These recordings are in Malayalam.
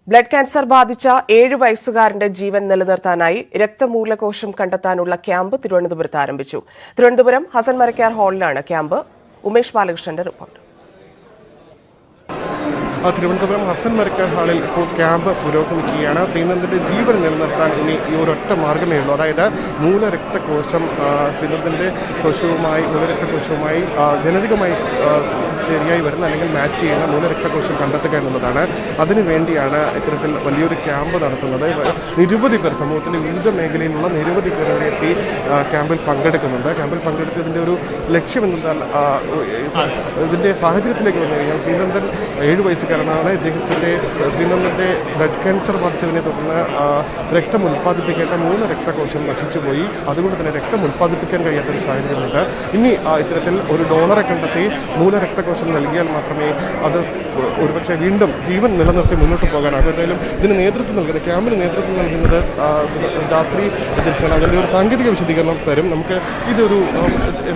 ബ്ലഡ് ക്യാൻസർ ബാധിച്ച 7 വയസ്സുകാരന്റെ ജീവൻ നിലനിർത്താനായി രക്തമൂലകോശം കണ്ടെത്താനുള്ള ക്യാമ്പ് തിരുവനന്തപുരത്ത് ആരംഭിച്ചു. തിരുവനന്തപുരം ഹസൻ മരക്കാർ ഹാളിലാണ് ക്യാമ്പ്. ഉമേഷ് ബാലകൃഷ്ണന്റെ റിപ്പോർട്ട്. തിരുവനന്തപുരം ഹസൻ മരക്കാർ ഹാളിൽ ഇപ്പോൾ ക്യാമ്പ് പുരോഗമിക്കുകയാണ്. ശ്രീനന്ദൻ്റെ ജീവൻ നിലനിർത്താൻ ഇനി ഈ ഒരൊറ്റ മാർഗ്ഗമേ ഉള്ളൂ. അതായത് മൂലരക്തകോശം ശ്രീനന്ദൻ്റെ മൂലരക്തകോശവുമായി ജനിതകമായി ശരിയായി വരുന്ന അല്ലെങ്കിൽ മാച്ച് ചെയ്യുന്ന മൂലരക്തകോശം കണ്ടെത്തുക എന്നുള്ളതാണ്. അതിനുവേണ്ടിയാണ് ഇത്തരത്തിൽ വലിയൊരു ക്യാമ്പ് നടത്തുന്നത്. നിരവധി പേർ, സമൂഹത്തിൻ്റെ വിവിധ മേഖലയിലുള്ള നിരവധി പേർ ഇവിടെ എത്തി ക്യാമ്പിൽ പങ്കെടുക്കുന്നുണ്ട്. ക്യാമ്പിൽ പങ്കെടുത്തതിൻ്റെ ഒരു ലക്ഷ്യം എന്നാൽ ഇതിൻ്റെ സാഹചര്യത്തിലേക്ക് വന്നു കഴിഞ്ഞാൽ ശ്രീനന്ദൻ 7 വയസ്സുകാരനാണ്. ശ്രീനന്ദൻ്റെ ബ്ലഡ് ക്യാൻസർ ബാധിച്ചതിനെ തുടർന്ന് രക്തം ഉൽപ്പാദിപ്പിക്കേണ്ട 3 രക്തകോശം നശിച്ചുപോയി. അതുകൊണ്ട് തന്നെ രക്തം ഉൽപ്പാദിപ്പിക്കാൻ കഴിയാത്തൊരു സാഹചര്യമുണ്ട്. ഇനി ഇത്തരത്തിൽ ഒരു ഡോണറെ കണ്ടെത്തി മൂലരക്തകോശം നൽകിയാൽ മാത്രമേ അത് ഒരുപക്ഷെ വീണ്ടും ജീവൻ നിലനിർത്തി മുന്നോട്ട് പോകാനാകും. എന്തായാലും ഇതിന് നേതൃത്വം നൽകുന്നത്, ക്യാമ്പിന് നേതൃത്വം നൽകുന്നത് ധാത്രി അധ്യക്ഷനാണ്. അതിൻ്റെ ഒരു സാങ്കേതിക വിശദീകരണം തരും.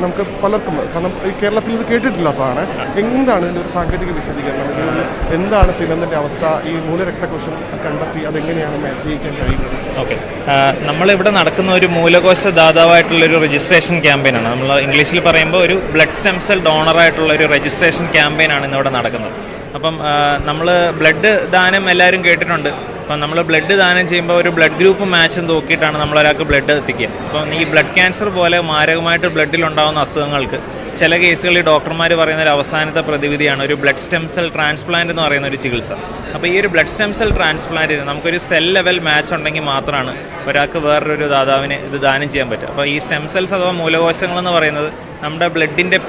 നമുക്ക് പലർക്കും, കാരണം കേരളത്തിൽ ഇത് കേട്ടിട്ടില്ലാത്തതാണ്. എന്താണ് ഇതിൻ്റെ ഒരു സാങ്കേതിക വിശദീകരണം? എന്താണ് ശ്രീനന്ദൻ്റെ അവസ്ഥ? ഈ മൂലരക്തകോശം കണ്ടെത്തി അതെങ്ങനെയാണ് മാച്ച് ചെയ്യിക്കാൻ കഴിയുന്നത്? ഓക്കെ, നമ്മളിവിടെ നടക്കുന്ന ഒരു മൂലകോശ ദാതാവായിട്ടുള്ളൊരു രജിസ്ട്രേഷൻ ക്യാമ്പയിനാണ്. നമ്മൾ ഇംഗ്ലീഷിൽ പറയുമ്പോൾ ഒരു ബ്ലഡ് സ്റ്റെം സെൽ ഡോണറായിട്ടുള്ള ഒരു രജിസ്ട്രേഷൻ ക്യാമ്പയിനാണ് ഇന്നിവിടെ നടക്കുന്നത്. അപ്പം നമ്മൾ ബ്ലഡ് ദാനം എല്ലാവരും കേട്ടിട്ടുണ്ട്. അപ്പം നമ്മൾ ബ്ലഡ് ദാനം ചെയ്യുമ്പോൾ ഒരു ബ്ലഡ് ഗ്രൂപ്പ് മാച്ചും നോക്കിയിട്ടാണ് നമ്മളൊരാൾക്ക് ബ്ലഡ് എത്തിക്കുക. അപ്പം ഈ ബ്ലഡ് ക്യാൻസർ പോലെ മാരകമായിട്ട് ബ്ലഡിലുണ്ടാകുന്ന അസുഖങ്ങൾക്ക് ചില കേസുകളിൽ ഡോക്ടർമാർ പറയുന്ന ഒരു അവസാനത്തെ പ്രതിവിധിയാണ് ഒരു ബ്ലഡ് സ്റ്റെം സെൽ ട്രാൻസ്പ്ലാന്റ് എന്ന് പറയുന്ന ഒരു ചികിത്സ. അപ്പോൾ ഈ ഒരു ബ്ലഡ് സ്റ്റെം സെൽ ട്രാൻസ്പ്ലാന്റിന് നമുക്കൊരു സെൽ ലെവൽ മാച്ച് ഉണ്ടെങ്കിൽ മാത്രമാണ് ഒരാൾക്ക് വേറൊരു ദാതാവിന് ഇത് ദാനം ചെയ്യാൻ പറ്റുക. അപ്പോൾ ഈ സ്റ്റെം സെൽസ് അഥവാ മൂലകോശങ്ങൾ എന്ന് പറയുന്നത് നമ്മുടെ ബ്ലഡിൻ്റെ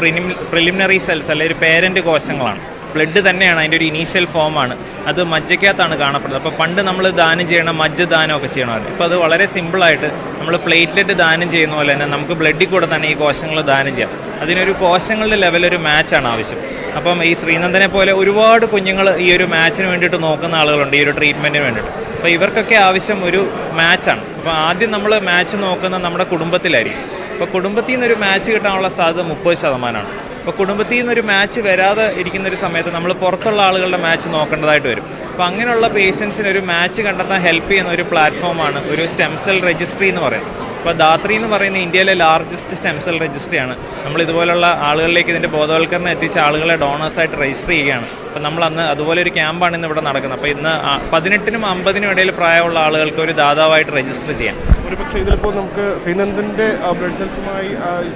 പ്രിലിമിനറി സെൽസ് അല്ലെങ്കിൽ ഒരു പേരൻ്റ് കോശങ്ങളാണ്. ബ്ലഡ് തന്നെയാണ്, അതിൻ്റെ ഒരു ഇനീഷ്യൽ ഫോമാണ്. അത് മജ്ജയ്ക്കകത്താണ് കാണപ്പെടുന്നത്. അപ്പോൾ പണ്ട് നമ്മൾ ദാനം ചെയ്യണം, മജ്ജ ദാനമൊക്കെ ചെയ്യണമായിരുന്നു. ഇപ്പോൾ അത് വളരെ സിമ്പിളായിട്ട് നമ്മൾ പ്ലേറ്റ്ലെറ്റ് ദാനം ചെയ്യുന്ന പോലെ തന്നെ നമുക്ക് ബ്ലഡിൽ കൂടെ തന്നെ ഈ കോശങ്ങൾ ദാനം ചെയ്യാം. അതിനൊരു കോശങ്ങളുടെ ലെവലൊരു മാച്ചാണ് ആവശ്യം. അപ്പം ഈ ശ്രീനന്ദനെ പോലെ ഒരുപാട് കുഞ്ഞുങ്ങൾ ഈ ഒരു മാച്ചിന് വേണ്ടിയിട്ട് നോക്കുന്ന ആളുകളുണ്ട്, ഈ ഒരു ട്രീറ്റ്മെൻറ്റിന് വേണ്ടിയിട്ട്. അപ്പോൾ ഇവർക്കൊക്കെ ആവശ്യം ഒരു മാച്ചാണ്. അപ്പോൾ ആദ്യം നമ്മൾ മാച്ച് നോക്കുന്നത് നമ്മുടെ കുടുംബത്തിലായിരിക്കും. അപ്പോൾ കുടുംബത്തിൽ നിന്നൊരു മാച്ച് കിട്ടാനുള്ള സാധ്യത 30%. അപ്പോൾ കുടുംബത്തിൽ നിന്നൊരു മാച്ച് വരാതെ ഇരിക്കുന്നൊരു സമയത്ത് നമ്മൾ പുറത്തുള്ള ആളുകളുടെ മാച്ച് നോക്കേണ്ടതായിട്ട് വരും. അപ്പോൾ അങ്ങനെയുള്ള പേഷ്യൻസിന് ഒരു മാച്ച് കണ്ടെത്താൻ ഹെൽപ്പ് ചെയ്യുന്ന ഒരു പ്ലാറ്റ്ഫോമാണ് ഒരു സ്റ്റെം സെൽ രജിസ്ട്രി എന്ന് പറയുന്നത്. അപ്പോൾ ധാത്രി എന്ന് പറയുന്ന ഇന്ത്യയിലെ ലാർജസ്റ്റ് സ്റ്റെം സെൽ രജിസ്ട്രിയാണ്. നമ്മൾ ഇതുപോലുള്ള ആളുകളിലേക്ക് ഇതിൻ്റെ ബോധവൽക്കരണം എത്തിച്ച ആളുകളെ ഡോണേഴ്സായിട്ട് രജിസ്റ്റർ ചെയ്യുകയാണ്. അപ്പോൾ നമ്മൾ അന്ന് അതുപോലെ ഒരു ക്യാമ്പാണ് ഇന്ന് ഇവിടെ നടക്കുന്നത്. അപ്പോൾ ഇന്ന് 18-നും 50-നും ഇടയിൽ പ്രായമുള്ള ആളുകൾക്ക് ഒരു ദാതാവായിട്ട് രജിസ്റ്റർ ചെയ്യാം. ഒരുപക്ഷെ ഇതിലിപ്പോൾ നമുക്ക് ശ്രീനന്ദൻ്റെ ബ്ലഡ് സെൽസുമായി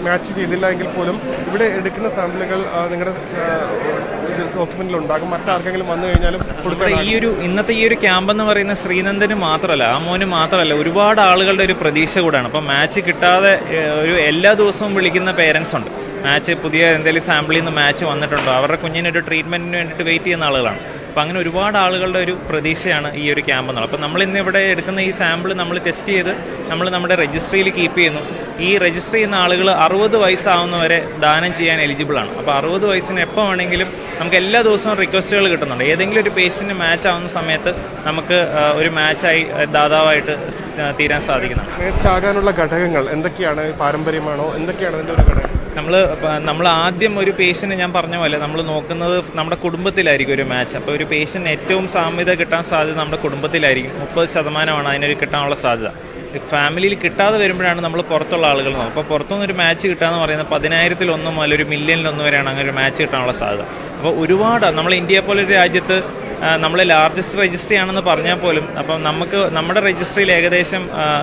മാച്ച് ചെയ്തില്ല എങ്കിൽ പോലും ഇവിടെ എടുക്കുന്ന സാമ്പിളുകൾ നിങ്ങളുടെ ഡോക്യുമെന്റിൽ ഉണ്ടാകും. മറ്റാർക്കെങ്കിലും വന്നു കഴിഞ്ഞാലും ഇന്നത്തെ ഈ ഒരു ക്യാമ്പ് എന്ന് പറയുന്നത് ശ്രീനന്ദന് മാത്രമല്ല, ആ മോന് മാത്രമല്ല, ഒരുപാട് ആളുകളുടെ ഒരു പ്രതീക്ഷ കൂടാണ്. അപ്പോൾ മാച്ച് കിട്ടാതെ ഒരു എല്ലാ ദിവസവും വിളിക്കുന്ന പേരൻസ് ഉണ്ട്. മാച്ച് പുതിയ എന്തെങ്കിലും സാമ്പിളിൽ നിന്ന് മാച്ച് വന്നിട്ടുണ്ടോ, അവരുടെ കുഞ്ഞിനൊരു ട്രീറ്റ്മെൻറ്റിന് വേണ്ടിയിട്ട് വെയിറ്റ് ചെയ്യുന്ന ആളുകളാണ്. അപ്പോൾ അങ്ങനെ ഒരുപാട് ആളുകളുടെ ഒരു പ്രതീക്ഷയാണ് ഈ ഒരു ക്യാമ്പ് എന്നുള്ളത്. അപ്പോൾ നമ്മൾ ഇന്ന് ഇവിടെ എടുക്കുന്ന ഈ സാമ്പിൾ നമ്മൾ ടെസ്റ്റ് ചെയ്ത് നമ്മൾ നമ്മുടെ രജിസ്ട്രിയിൽ കീപ്പ് ചെയ്യുന്നു. ഈ രജിസ്റ്റർ ചെയ്യുന്ന ആളുകൾ 60 വയസ്സാവുന്നവരെ ദാനം ചെയ്യാൻ എലിജിബിളാണ്. അപ്പോൾ 60 വയസ്സിന് എപ്പോൾ വേണമെങ്കിലും നമുക്ക് എല്ലാ ദിവസവും റിക്വസ്റ്റുകൾ കിട്ടുന്നുണ്ട്. ഏതെങ്കിലും ഒരു പേഷ്യൻറ്റിന് മാച്ച് ആവുന്ന സമയത്ത് നമുക്ക് ഒരു മാച്ചായി ദാതാവായിട്ട് തീരാൻ സാധിക്കുന്നതാണ്. മാച്ച് ആകാനുള്ള ഘടകങ്ങൾ എന്തൊക്കെയാണ്? പാരമ്പര്യമാണോ? എന്തൊക്കെയാണ് അതിൻ്റെ ഒരു ഘടകം? നമ്മൾ ആദ്യം ഒരു പേഷ്യൻറ്റ്, ഞാൻ പറഞ്ഞ പോലെ നമ്മൾ നോക്കുന്നത് നമ്മുടെ കുടുംബത്തിലായിരിക്കും ഒരു മാച്ച്. അപ്പോൾ ഒരു പേഷ്യൻറ്റ് ഏറ്റവും സാമ്യത കിട്ടാൻ സാധ്യത നമ്മുടെ കുടുംബത്തിലായിരിക്കും. 30% അതിനൊരു കിട്ടാനുള്ള സാധ്യത. ഫാമിലിയിൽ കിട്ടാതെ വരുമ്പോഴാണ് നമ്മൾ പുറത്തുള്ള ആളുകൾ നോക്കും. അപ്പോൾ പുറത്തുനിന്നൊരു മാച്ച് കിട്ടാന്ന് പറയുന്നത് 10,000-1 മുതൽ 1,000,000 വരെയാണ് അങ്ങനെ ഒരു മാച്ച് കിട്ടാനുള്ള സാധ്യത. അപ്പോൾ ഒരുപാട് നമ്മൾ ഇന്ത്യയെ പോലെ ഒരു രാജ്യത്ത് നമ്മൾ ലാർജസ്റ്റ് രജിസ്ട്രി ആണെന്ന് പറഞ്ഞാൽ പോലും അപ്പം നമ്മുടെ രജിസ്ട്രിയിൽ ഏകദേശം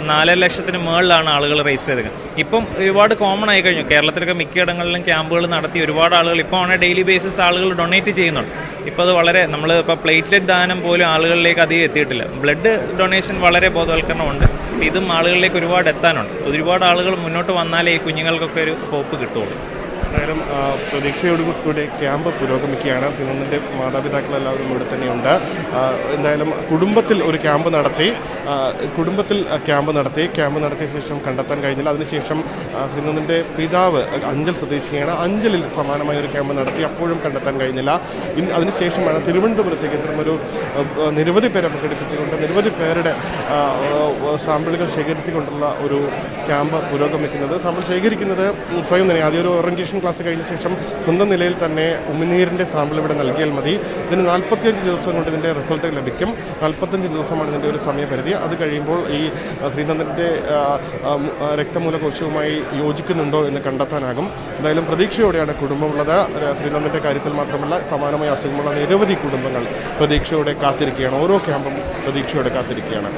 4 ലക്ഷത്തിന് മുകളിലാണ് ആളുകൾ രജിസ്റ്റർ ചെയ്തേക്കുന്നത്. ഇപ്പം ഒരുപാട് കോമൺ ആയി കഴിഞ്ഞു. കേരളത്തിലൊക്കെ മിക്കയിടങ്ങളിലും ക്യാമ്പുകൾ നടത്തി ഒരുപാട് ആളുകൾ ഇപ്പോൾ ആണ് ഡെയിലി ബേസിസ് ആളുകൾ ഡൊണേറ്റ് ചെയ്യുന്നുണ്ട്. ഇപ്പോൾ അത് വളരെ ഇപ്പോൾ പ്ലേറ്റ്ലെറ്റ് ദാനം പോലും ആളുകളിലേക്ക് അധികം എത്തിയിട്ടില്ല. ബ്ലഡ് ഡൊണേഷൻ വളരെ ബോധവൽക്കരണമുണ്ട്. ഇതും ആളുകളിലേക്ക് ഒരുപാട് എത്താനുണ്ട്. ഒരുപാട് ആളുകൾ മുന്നോട്ട് വന്നാലേ ഈ കുഞ്ഞുങ്ങൾക്കൊക്കെ ഒരു ഹോപ്പ് കിട്ടുള്ളൂ. എന്തായാലും പ്രതീക്ഷയോടുകൂടി ക്യാമ്പ് പുരോഗമിക്കുകയാണ്. ശ്രീനന്ദൻ്റെ മാതാപിതാക്കളെല്ലാവരും ഇവിടെ തന്നെയുണ്ട്. എന്തായാലും കുടുംബത്തിൽ ഒരു ക്യാമ്പ് നടത്തി കുടുംബത്തിൽ ക്യാമ്പ് നടത്തിയ ശേഷം കണ്ടെത്താൻ കഴിഞ്ഞില്ല. അതിനുശേഷം ശ്രീനന്ദൻ്റെ പിതാവ് അഞ്ചൽ സ്വദേശിയാണ്. അഞ്ചലിൽ സമാനമായ ഒരു ക്യാമ്പ് നടത്തി, അപ്പോഴും കണ്ടെത്താൻ കഴിഞ്ഞില്ല. അതിനുശേഷമാണ് തിരുവനന്തപുരത്തേക്ക് ഇത്തരമൊരു നിരവധി പേരെ പങ്കെടുപ്പിച്ചുകൊണ്ട് നിരവധി പേരുടെ സാമ്പിളുകൾ ശേഖരിച്ചുകൊണ്ടുള്ള ഒരു ക്യാമ്പ് പുരോഗമിക്കുന്നത്. സാമ്പിൾ ശേഖരിക്കുന്നത് സ്വയം തന്നെ ആദ്യം ഒരു ഓറിയന്റേഷൻ ക്ലാസ് കഴിഞ്ഞ ശേഷം സ്വന്തം നിലയിൽ തന്നെ ഉമിനീരിൻ്റെ സാമ്പിൾ ഇവിടെ നൽകിയാൽ മതി. ഇതിന് 45 ദിവസം കൊണ്ട് ഇതിൻ്റെ റിസൾട്ട് ലഭിക്കും. 45 ദിവസമാണ് ഇതിൻ്റെ ഒരു സമയപരിധി. അത് കഴിയുമ്പോൾ ഈ ശ്രീനന്ദൻ്റെ രക്തമൂലകോശവുമായി യോജിക്കുന്നുണ്ടോ എന്ന് കണ്ടെത്താനാകും. എന്തായാലും പ്രതീക്ഷയോടെയാണ് കുടുംബമുള്ളത്. ശ്രീനന്ദൻ്റെ കാര്യത്തിൽ മാത്രമല്ല, സമാനമായ അസുഖമുള്ള നിരവധി കുടുംബങ്ങൾ പ്രതീക്ഷയോടെ കാത്തിരിക്കുകയാണ്. ഓരോ ക്യാമ്പും പ്രതീക്ഷയോടെ കാത്തിരിക്കുകയാണ്.